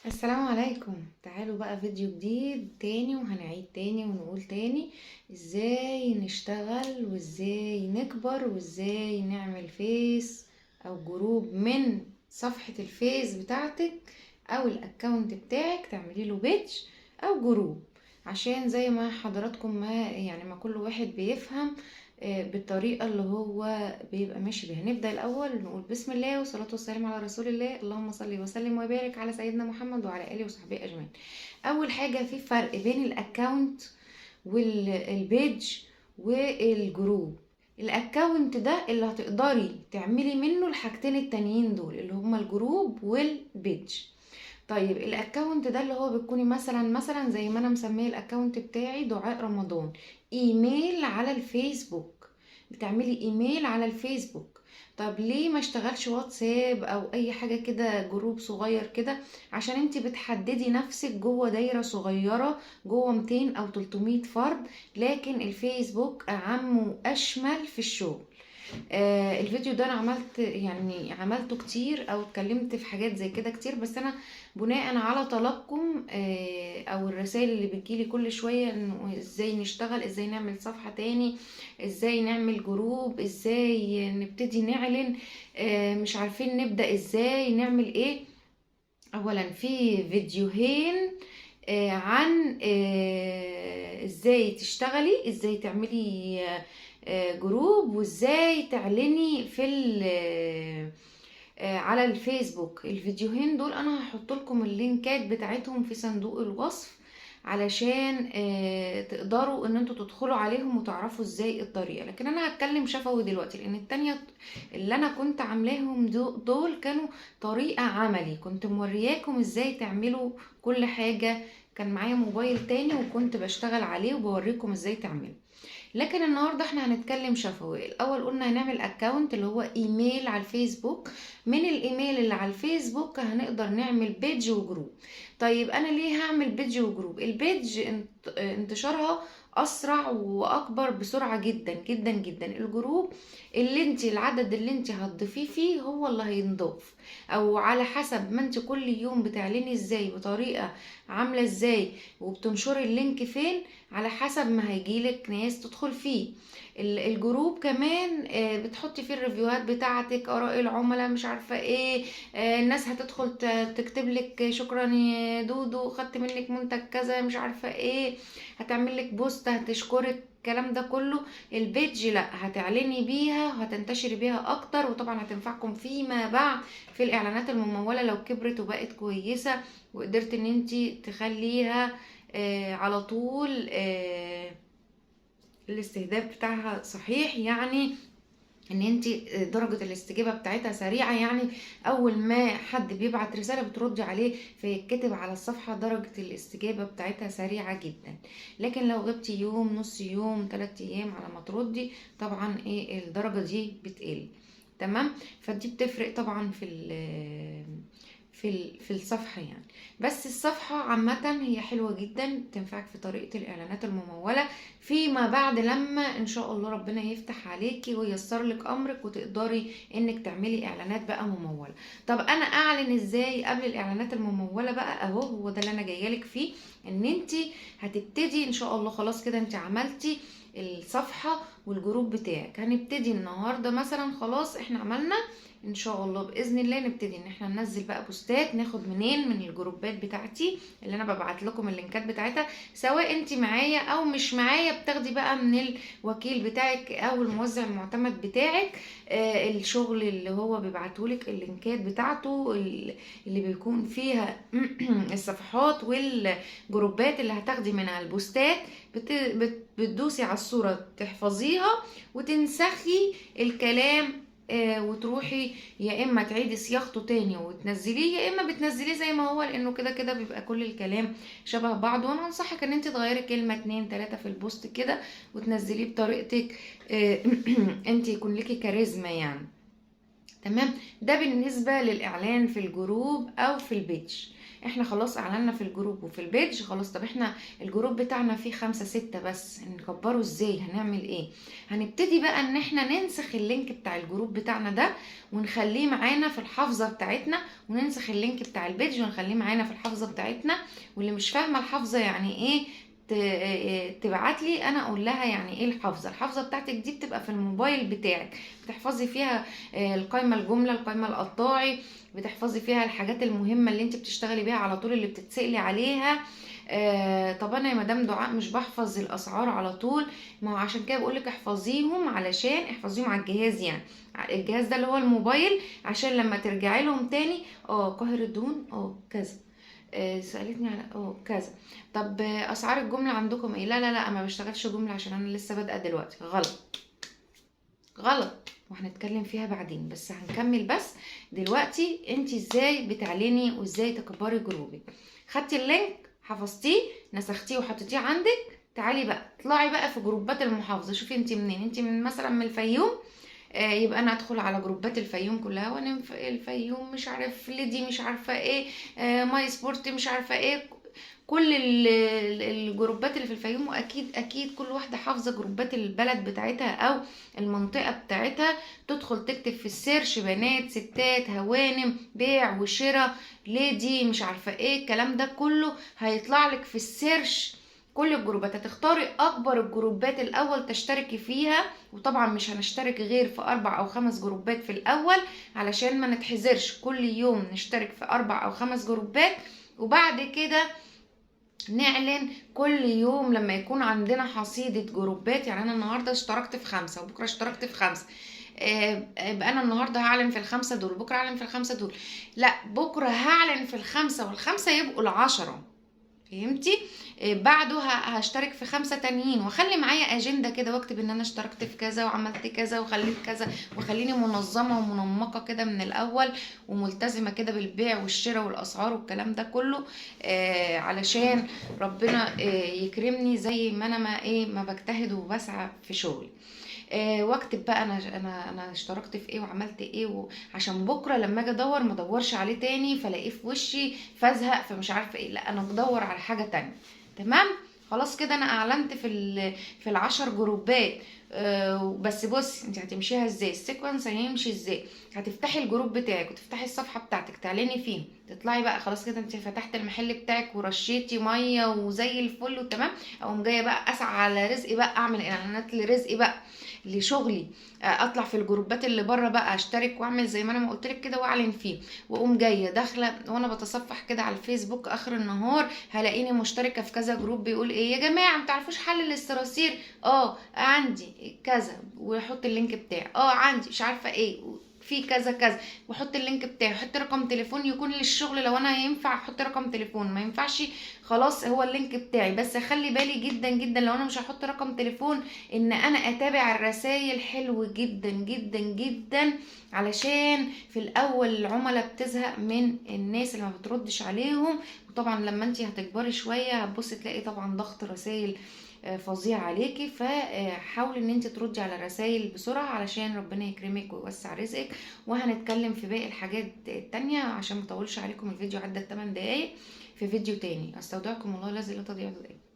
السلام عليكم. تعالوا بقى فيديو جديد تاني، وهنعيد تاني ونقول تاني ازاي نشتغل وازاي نكبر وازاي نعمل فيس او جروب من صفحة الفيس بتاعتك او الاكونت بتاعك، تعملي له بيج او جروب، عشان زي ما حضراتكم ما كل واحد بيفهم بالطريقة اللي هو بيبقى ماشي بيها. نبدأ الأول نقول بسم الله والصلاة والسلام على رسول الله، اللهم صل وسلم وبارك على سيدنا محمد وعلى آله وصحبه أجمعين. أول حاجة، في فرق بين الأكاونت والبيج والجروب. الأكاونت ده اللي هتقدري تعملي منه الحاجتين التانيين دول اللي هما الجروب والبيج. طيب الاكونت ده اللي هو بتكوني مثلا زي ما انا مسميه الاكونت بتاعي دعاء رمضان، ايميل على الفيسبوك، بتعملي ايميل على الفيسبوك. طب ليه ما اشتغلش واتساب او اي حاجة كده، جروب صغير كده؟ عشان انت بتحددي نفسك جوه دايرة صغيرة، جوه 200 او 300 فرد، لكن الفيسبوك اعم واشمل في الشغل. الفيديو ده انا عملته كتير او اتكلمت في حاجات زي كده كتير، بس انا بناء على طلبكم او الرسائل اللي بتجيلي كل شوية انه ازاي نشتغل، ازاي نعمل صفحة تاني، ازاي نعمل جروب، ازاي نبتدي نعلن، مش عارفين نبدأ ازاي نعمل ايه. اولا في فيديوهين عن ازاي تشتغلي، ازاي تعملي جروب، وازاي تعلني في على الفيسبوك. الفيديوهين دول انا هحط لكم اللينكات بتاعتهم في صندوق الوصف، علشان تقدروا ان انتوا تدخلوا عليهم وتعرفوا ازاي الطريقة. لكن انا هتكلم شفوي دلوقتي، لان التانية اللي انا كنت عاملاهم دول كانوا طريقة عملي، كنت مورياكم ازاي تعملوا كل حاجة. كان معايا موبايل تاني وكنت بشتغل عليه وبوريكم ازاي تعملوا. لكن النهارده احنا هنتكلم شفوي. الاول قلنا هنعمل اكونت اللي هو ايميل على الفيسبوك، من الايميل اللي على الفيسبوك هنقدر نعمل بيج وجروب. طيب انا ليه هعمل بيج وجروب؟ البيج انتشارها اسرع واكبر بسرعة جدا جدا جدا. الجروب العدد اللي انت هتضيفيه فيه هو اللي هينضاف، او على حسب ما انت كل يوم بتعلني ازاي بطريقة عاملة ازاي وبتنشري اللينك فين، على حسب ما هيجيلك ناس تدخل فيه. الجروب كمان بتحطي فيه الريفيوهات بتاعتك، اراء العملاء، مش عارفة ايه، الناس هتدخل تكتب لك شكرا يا دودو خدت منك منتج كذا، مش عارفة ايه، هتعمل لك بوست هتشكرك، الكلام ده كله. البيج لا، هتعلني بيها وهتنتشري بيها اكتر، وطبعا هتنفعكم فيما بعد في الاعلانات الممولة لو كبرت وبقت كويسة، وقدرت ان انتي تخليها على طول الاستهداف بتاعها صحيح، يعني ان انت درجة الاستجابة بتاعتها سريعة. يعني اول ما حد بيبعت رسالة بتردي عليه فيتكتب على الصفحة درجة الاستجابة بتاعتها سريعة جدا. لكن لو غبتي يوم، نص يوم، 3 ايام على ما تردي، طبعا ايه الدرجة دي بتقل. تمام. فدي بتفرق طبعا في الصفحة يعني. بس الصفحة عامة هي حلوة جدا، تنفعك في طريقة الإعلانات الممولة فيما بعد، لما إن شاء الله ربنا يفتح عليكي وييسر لك أمرك وتقدري إنك تعملي إعلانات بقى ممولة. طب أنا أعلن إزاي قبل الإعلانات الممولة بقى؟ أهو هو ده اللي أنا جايالك فيه. إن أنت هتبتدي إن شاء الله، خلاص كده أنت عملتي الصفحة والجروب بتاعك. هنبتدي النهاردة مثلا، خلاص احنا عملنا، ان شاء الله باذن الله نبتدي ان احنا ننزل بقى بوستات. ناخد منين؟ من الجروبات بتاعتي اللي انا ببعت لكم اللينكات بتاعتها، سواء انت معايا او مش معايا، بتاخدي بقى من الوكيل بتاعك او الموزع المعتمد بتاعك الشغل اللي هو بيبعتهولك اللينكات بتاعته اللي بيكون فيها الصفحات والجروبات اللي هتاخدي منها البوستات. بتدوسي على الصورة تحفظيها وتنسخي الكلام، وتروحي يا اما تعيدي صياغته تاني وتنزليه، يا اما بتنزليه زي ما هو، لانه كده كده بيبقى كل الكلام شبه بعض. وانا انصحك ان انت تغيري كلمة 2 3 في البوست كده وتنزليه بطريقتك انت يكون لكي كاريزما يعني. تمام. ده بالنسبة للإعلان في الجروب أو في البيج. احنا خلاص اعلنا في الجروب وفي البيج خلاص. طب احنا الجروب بتاعنا فيه 5 6 بس، نكبره ازاي؟ هنعمل ايه؟ هنبتدي بقى ان احنا ننسخ اللينك بتاع الجروب بتاعنا ده ونخليه معانا في الحافظة بتاعتنا، وننسخ اللينك بتاع البيج ونخليه معانا في الحافظة بتاعتنا. واللي مش فاهمة الحافظة يعني ايه تبعت لي انا اقول لها يعني ايه الحافظه. الحافظه بتاعتك دي بتبقى في الموبايل بتاعك، بتحفظي فيها القائمه الجمله، القائمه القطاعي، بتحفظي فيها الحاجات المهمه اللي انت بتشتغلي بيها على طول، اللي بتتسألي عليها. طب انا يا مدام دعاء مش بحفظ الاسعار على طول. ما هو عشان كده بقولك احفظيهم، علشان احفظيهم على الجهاز، يعني الجهاز ده اللي هو الموبايل، عشان لما ترجعي لهم تاني قاهر الدهون كذا، سألتني على كذا. طب اسعار الجملة عندكم ايه؟ لا لا لا، ما بشتغلش جملة عشان انا لسه بادئه دلوقتي. غلط غلط، وهنتكلم فيها بعدين، بس هنكمل. بس دلوقتي انت ازاي بتعلني وازاي تكبري جروبك؟ خدتي اللينك، حفظتيه، نسختيه وحطيتيه عندك، تعالي بقى اطلعي بقى في جروبات المحافظة. شوفي انت منين، انت من مثلا من الفيوم، يبقى انا ادخل على جروبات الفيوم كلها، وانا الفيوم مش عارف ليدي مش عارفه ايه، ماي سبورت مش عارفه ايه، كل الجروبات اللي في الفيوم. واكيد اكيد كل واحده حافظه جروبات البلد بتاعتها او المنطقه بتاعتها. تدخل تكتب في السيرش بنات، ستات، هوانم، بيع وشراء، ليدي مش عارفه ايه، الكلام ده كله هيطلع لك في السيرش كل الجروبات. هتختاري اكبر الجروبات الاول تشتركي فيها، وطبعا مش هنشترك غير في 4 أو 5 جروبات في الاول، علشان ما نتحذرش كل يوم نشترك في 4 أو 5 جروبات، وبعد كده نعلن كل يوم لما يكون عندنا حصيلة جروبات. يعني انا النهاردة اشتركت في 5 وبكرة اشتركت في 5، يبقى انا النهارده هعلن في ال5 دول، بكره هعلن في ال5 دول، لا بكره هعلن في ال5 وال5 يبقوا ال10. فهمتي؟ بعده هشترك في 5 تانيين، واخلي معايا اجنده كده واكتب ان انا اشتركت في كذا وعملت كذا وخليت كذا، وخليني منظمه ومنمقه كده من الاول، وملتزمه كده بالبيع والشراء والاسعار والكلام ده كله، علشان ربنا يكرمني زي ما انا ما بجتهد وبسعى في شغلي. واكتب بقى انا اشتركت في ايه وعملت ايه، عشان بكره لما اجي ادور ما ادورش عليه تاني فلاقيه في وشي فازهق فمش عارفه ايه، لا انا بدور على حاجه تانية. تمام؟ خلاص كده انا اعلنت في ال10 جروبات. بس بصي انت هتمشيها ازاي، السيكونس هيمشي ازاي. هتفتحي الجروب بتاعك وتفتحي الصفحه بتاعتك تعلني فيه، تطلعي بقى خلاص كده انت فتحت المحل بتاعك ورشيتي ميه وزي الفل وتمام. اقوم جايه بقى اسعى على رزقي بقى، اعمل اعلانات لرزقي بقى، لشغلي، اطلع في الجروبات اللي بره بقى، اشترك واعمل زي ما انا ما قلت لك كده واعلن فيه، واقوم جايه داخله وانا بتصفح كده على الفيسبوك اخر النهار هلاقيني مشتركه في كذا جروب بيقول ايه يا جماعه ما تعرفوش حل الاستراسير، عندي كذا واحط اللينك بتاعي، عندي مش عارفه ايه في كذا كذا واحط اللينك بتاعي، احط رقم تليفون يكون للشغل لو انا ينفع احط رقم تليفون، ما ينفعش خلاص هو اللينك بتاعي بس. اخلي بالي جدا جدا لو انا مش هحط رقم تليفون ان انا اتابع الرسائل، حلو جدا جدا جدا، علشان في الاول العملاء بتزهق من الناس اللي ما بتردش عليهم، وطبعا لما انتي هتكبري شوية هتبصي تلاقي طبعا ضغط رسائل فظيع عليكي. فحاولي ان انت تردي على الرسائل بسرعة علشان ربنا يكرمك ويوسع رزقك. وهنتكلم في باقي الحاجات التانية عشان مطولش عليكم، الفيديو عدى 8 دقايق، في فيديو تاني. استودعكم الله الذي لا تضيع ودائعه.